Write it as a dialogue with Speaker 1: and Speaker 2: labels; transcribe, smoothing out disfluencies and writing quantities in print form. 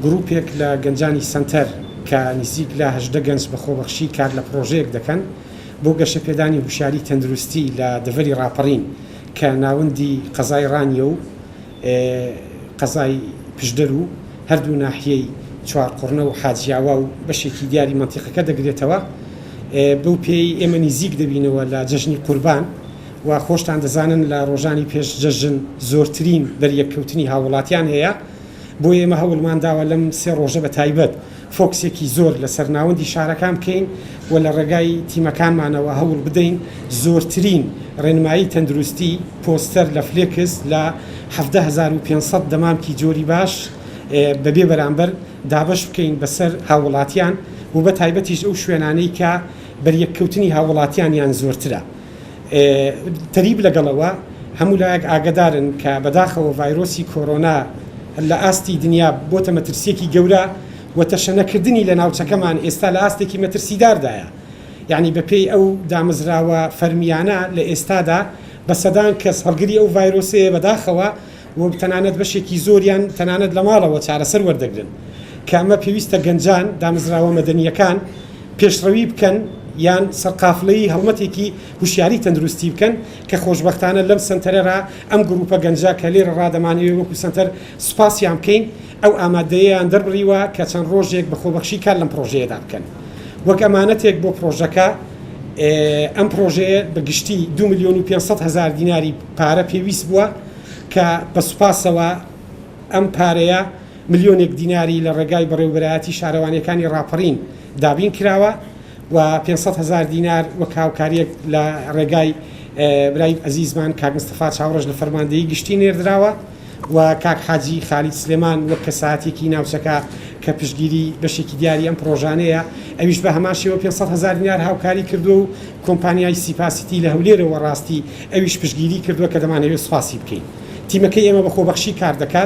Speaker 1: گروپێک لە گەنجانی سنتەر کە نزیک لە 18 گەنج بە خۆبەخشی کار لە پرۆژەیەک دەکەن بۆ گەشەپێدانی هوشیاری تەندروستی لە دەڤەری ڕاپەڕین کە ناوەندی قەزای ڕانیە و قەزای پشدەر و هەردوو ناحیەی چوارقوڕنە و حاجیاوا و بەشێکی دیاری منتیقەکە دەگرێتەوە. بەو پێی ئێمە نزیک دەبینەوە لە جەژنی قوربان و خۆشتان دەزانن لە ڕۆژانی پێش جەژن زۆرترین دەریەکەوتنی هاوڵاتیان هەیە. بۆ ئێمە هەوڵمان داوە لەم سێ ڕۆژە بە تایبەت فۆکسێکی زۆر لەسەر ناوەندی شارەکان بکەین و لە ڕێگای تیمەکانمانەوە هەوڵ بدەین زۆرترین ڕێنمایی تەندروستی پۆستەر لە فلێکس لە 17500 دەمامکی جۆری باش بەبێ بەرامبەر دابش بکەین بەسەر هاوڵاتیان و بە تایبەتیش ئەو شوێنانەی کە بەریەککەوتنی هاوڵاتیان یان زۆرترە. تەریب لەگەڵەوە هەموو لایەک ئاگدارن کە بەداخەوە ڤایرۆسی کۆرۆنا لە ئاستی دنیا بۆتە مەترسیەکی گەورە و تەشەنەکردنی لە ناوچەکەمان ئێستا لە ئاستێکی مەترسیداردایە. یعنی بەپێی ئەو دامەزراوە فەرمیانە لە ئێستادا بە سەدان کەس هەڵگری ئەو ڤایرۆسەیە بەداخەوە و تەنانەت بەشێکی زۆریان تەنانەت لە ماڵەوە چارەسەر وەردەگرن کە ئەمە پێویستە گەنجان دامەزراوە مەدەنیەکان پێشڕەوی بکەن یان سەرقافلەی هەڵمەتێکی هوشیاری تەندروستی بکەن کە خۆشبەختانە لەم سنتەرەرا ئەم گروپە گەنجا کە لێرە ڕادەمانەوێت وەکو سنتەر سوپاسیان بکەین ئەو ئامادەیەیان دەربڕیوە کە چەند ڕۆژێک بە خۆبەخشی کار لەم پرۆژەیەدا بکەن. وەک ئەمانەتێک بۆ پرۆژەکە ئەم پرۆژەیە بەگشتی 2,500,000 دیناری پارە پێویست بووە کە بە سوپاسەوە ئەم پارەیە ملیۆنێک دیناری لە ڕێگای بەڕێوەبەرایەتی شارەوانیەکانی ڕاپەڕین دابین کراوە و 500,000 دینار وەک هاوکاریەک لە ڕێگای برای ئەزیزمان کاک مستەفا چاوڕژ لە فەرماندەیی گشتی نێردراوە و کاک حاجی خالید سلێمان وەک کەساتێکی ناوچەکە کە پشتگیری بەشێکی دیاری ئەم پرۆژانەیە ئەویش بە هەمان شێوە 500,000 دینار هاوکاری کردو و کۆمپانیای سیپاسیتی لە هەولێرەوە ڕاستی ئەویش پشتگیری کردووە کە دەمانەوێت سوپاسی بکەین. تیمەکەی ئێمە بە خۆبەخشی کار دەکات